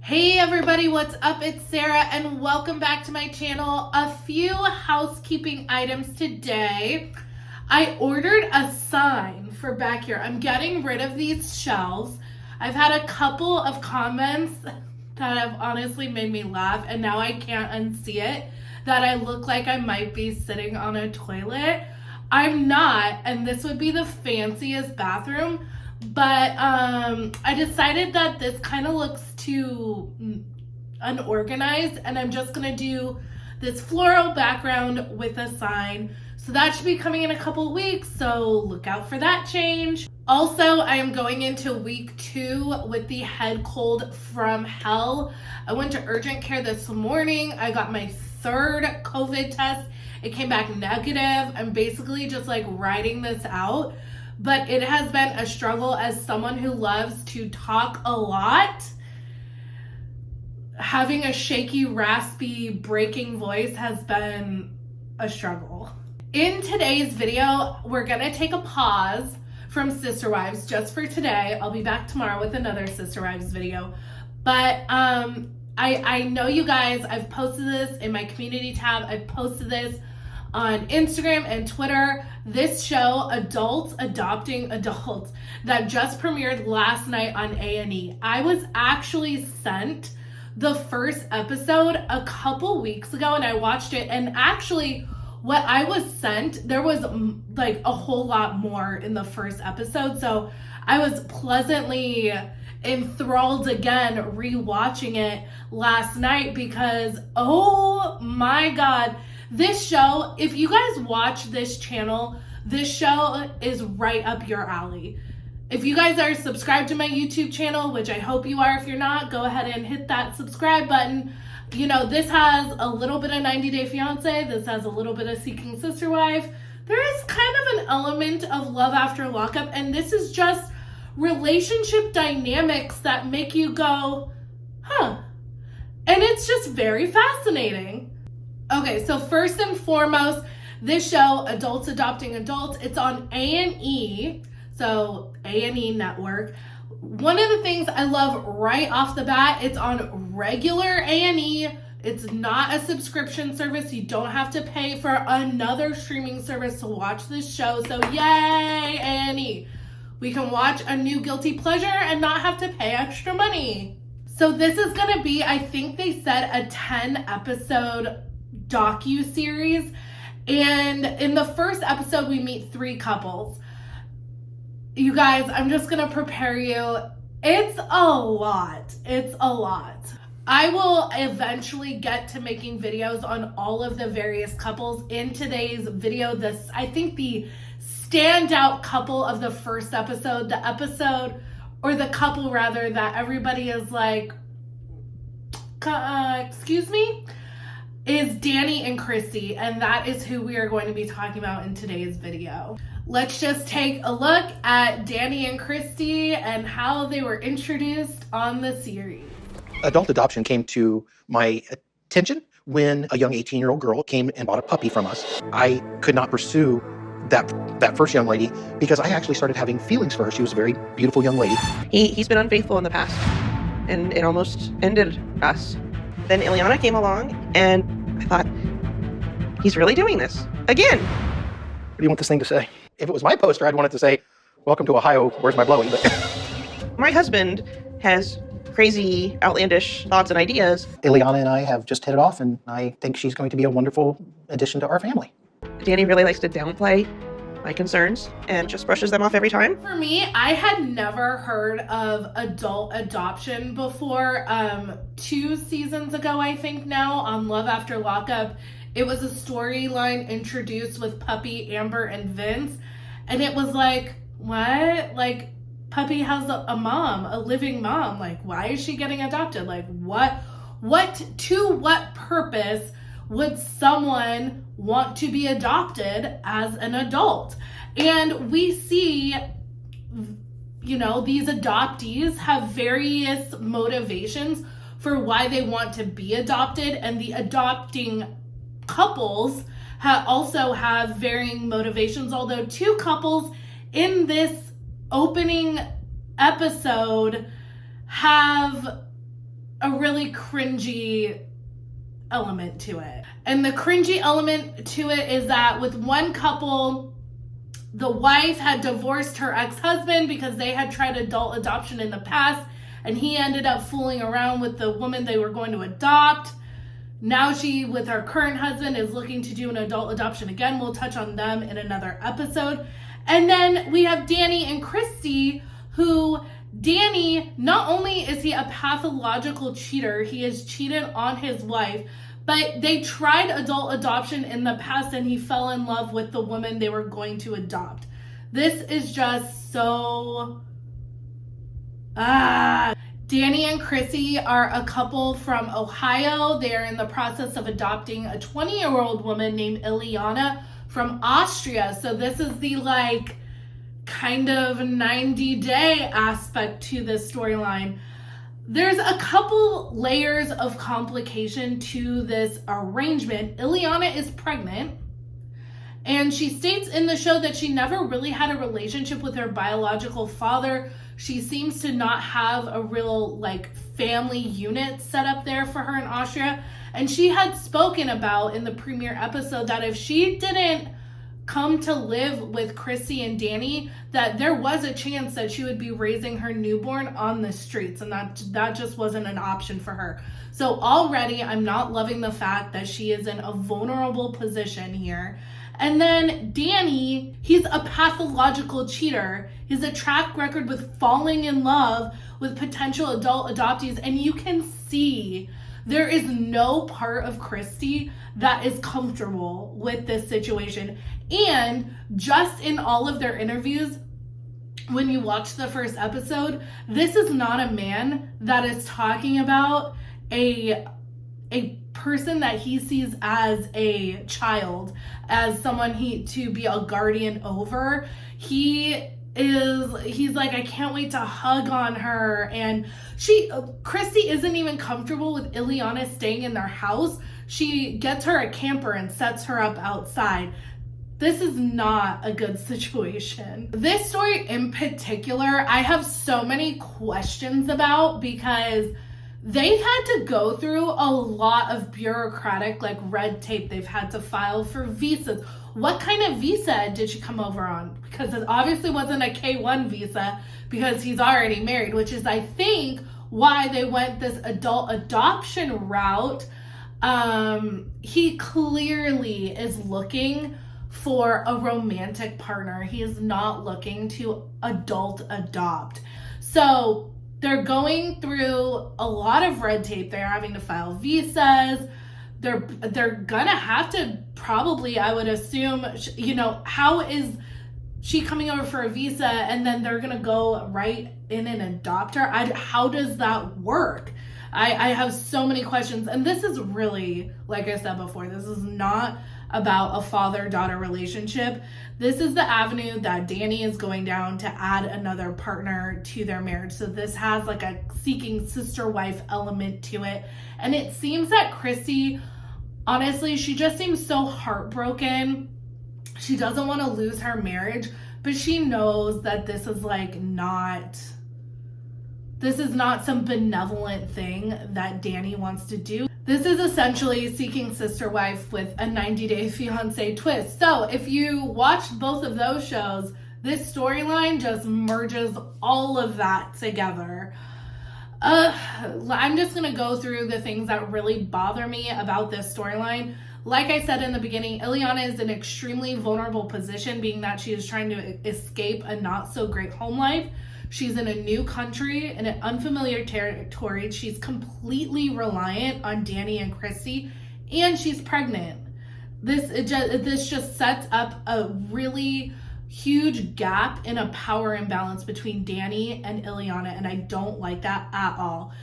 Hey everybody, what's up? It's Sarah and welcome back to my channel. A few housekeeping items today. I ordered a sign for back here. I'm getting rid of these shelves. I've had a couple of comments that have honestly made me laugh and now I can't unsee it, that I look like I might be sitting on a toilet. I'm not, and this would be the fanciest bathroom. But I decided that this kind of looks too unorganized, and I'm just going to do this floral background with a sign. So that should be coming in a couple of weeks, so look out for that change. Also, I am going into week 2 with the head cold from hell. I went to urgent care this morning. I got my 3rd COVID test. It came back negative. I'm basically just like riding this out. But it has been a struggle as someone who loves to talk a lot. Having a shaky, raspy, breaking voice has been a struggle. In today's video, we're gonna take a pause from Sister Wives just for today. I'll be back tomorrow with another Sister Wives video. But I know you guys, I've posted this in my community tab. I've posted this on Instagram and Twitter. This show, Adults Adopting Adults, that just premiered last night on A&E. I was actually sent the first episode a couple weeks ago and I watched it, and actually what I was sent, there was like a whole lot more in the first episode, so I was pleasantly enthralled again rewatching it last night because oh my god, this show, if you guys watch this channel, this show is right up your alley. If you guys are subscribed to my YouTube channel, which I hope you are, if you're not, go ahead and hit that subscribe button. You know, this has a little bit of 90 Day Fiancé, this has a little bit of Seeking Sister Wife. There is kind of an element of Love After Lockup, and this is just relationship dynamics that make you go, huh. And it's just very fascinating. Okay, so first and foremost, this show, Adults Adopting Adults, it's on A&E, so A&E Network. One of the things I love right off the bat, it's on regular A&E. It's not a subscription service. You don't have to pay for another streaming service to watch this show. So yay, A&E. We can watch a new guilty pleasure and not have to pay extra money. So this is going to be, I think they said, a 10-episode docu-series, and in the first episode we meet 3 couples. You guys, I'm just gonna prepare you. It's a lot. I will eventually get to making videos on all of the various couples. In today's video, I think the standout couple of the first episode, the couple rather, that everybody is like, excuse me, is Danny and Christy, and that is who we are going to be talking about in today's video. Let's just take a look at Danny and Christy and how they were introduced on the series. Adult adoption came to my attention when a young 18-year-old girl came and bought a puppy from us. I could not pursue that first young lady because I actually started having feelings for her. She was a very beautiful young lady. He's been unfaithful in the past, and it almost ended us. Then Ileana came along, and I thought, he's really doing this again. What do you want this thing to say? If it was my poster, I'd want it to say, "Welcome to Ohio, where's my blowy?" But my husband has crazy, outlandish thoughts and ideas. Ileana and I have just hit it off, and I think she's going to be a wonderful addition to our family. Danny really likes to downplay my concerns and just brushes them off every time. For me, I had never heard of adult adoption before. 2 seasons ago, I think now, on Love After Lockup, it was a storyline introduced with Puppy, Amber, and Vince. And it was like, what? Like, Puppy has a mom, a living mom. Like, why is she getting adopted? Like, to what purpose would someone want to be adopted as an adult? And we see, you know, these adoptees have various motivations for why they want to be adopted, and the adopting couples also have varying motivations, although 2 couples in this opening episode have a really cringy element to it. And the cringy element to it is that with one couple, the wife had divorced her ex-husband because they had tried adult adoption in the past, and he ended up fooling around with the woman they were going to adopt. Now she, with her current husband, is looking to do an adult adoption again. We'll touch on them in another episode. And then we have Danny and Christy, who Danny, not only is he a pathological cheater, he has cheated on his wife, but they tried adult adoption in the past and he fell in love with the woman they were going to adopt. This is just so... Danny and Chrissy are a couple from Ohio. They're in the process of adopting a 20-year-old woman named Ileana from Austria. So this is the kind of 90-day aspect to this storyline. There's a couple layers of complication to this arrangement. Ileana is pregnant, and she states in the show that she never really had a relationship with her biological father. She seems to not have a real family unit set up there for her in Austria. And she had spoken about in the premiere episode that if she didn't come to live with Chrissy and Danny, that there was a chance that she would be raising her newborn on the streets, and that just wasn't an option for her. So already I'm not loving the fact that she is in a vulnerable position here. And then Danny, he's a pathological cheater. He's a track record with falling in love with potential adult adoptees, and you can see there is no part of Christy that is comfortable with this situation. And just in all of their interviews, when you watch the first episode, this is not a man that is talking about a person that he sees as a child, as someone to be a guardian over. He's like, I can't wait to hug on her. And Christy isn't even comfortable with Ileana staying in their house. She gets her a camper and sets her up outside. This is not a good situation. This story in particular, I have so many questions about because they've had to go through a lot of bureaucratic red tape. They've had to file for visas. What kind of visa did she come over on? Because it obviously wasn't a K-1 visa because he's already married, which is, I think, why they went this adult adoption route. He clearly is looking for a romantic partner. He is not looking to adult adopt. So they're going through a lot of red tape. They're having to file visas. They're gonna have to probably, I would assume, how is she coming over for a visa and then they're gonna go right in and adopt her? How does that work? I have so many questions. And this is really, like I said before, this is not about a father-daughter relationship. This is the avenue that Danny is going down to add another partner to their marriage. So this has a seeking sister-wife element to it. And it seems that Christy, honestly, she just seems so heartbroken. She doesn't want to lose her marriage, but she knows that this is not some benevolent thing that Danny wants to do. This is essentially seeking sister wife with a 90-day fiancé twist. So if you watch both of those shows, this storyline just merges all of that together. I'm just going to go through the things that really bother me about this storyline. Like I said in the beginning, Ileana is in an extremely vulnerable position, being that she is trying to escape a not so great home life. She's in a new country, in an unfamiliar territory. She's completely reliant on Danny and Christy, and she's pregnant. This just sets up a really huge gap in a power imbalance between Danny and Ileana, and I don't like that at all.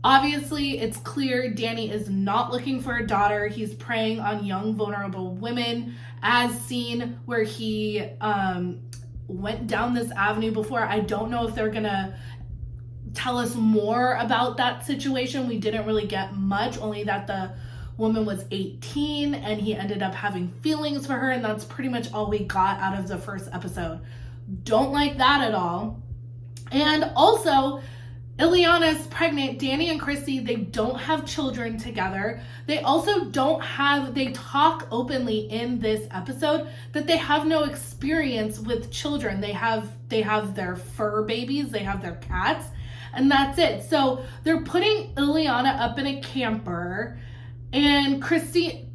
Obviously, it's clear Danny is not looking for a daughter. He's preying on young, vulnerable women, as seen where he went down this avenue before. I don't know if they're gonna tell us more about that situation. We didn't really get much, only that the woman was 18 and he ended up having feelings for her, and that's pretty much all we got out of the first episode. Don't like that at all. And also, Ileana's pregnant. Danny and Christy, they don't have children together. They also they talk openly in this episode that they have no experience with children. They have their fur babies, they have their cats, and that's it. So they're putting Ileana up in a camper, and Christy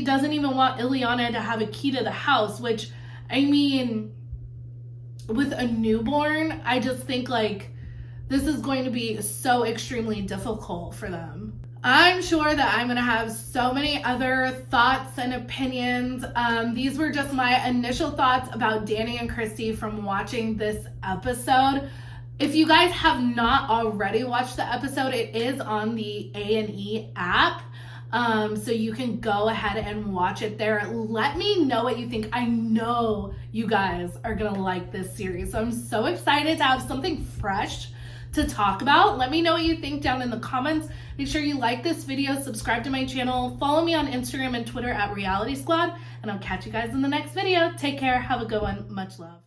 doesn't even want Ileana to have a key to the house, which, I mean, with a newborn, I just think like this is going to be so extremely difficult for them. I'm sure that I'm going to have so many other thoughts and opinions. These were just my initial thoughts about Danny and Christy from watching this episode. If you guys have not already watched the episode, it is on the A&E app. So you can go ahead and watch it there. Let me know what you think. I know you guys are going to like this series. So I'm so excited to have something fresh to talk about. Let me know what you think down in the comments. Make sure you like this video, subscribe to my channel, follow me on Instagram and Twitter at Reality Squad, and I'll catch you guys in the next video. Take care. Have a good one. Much love.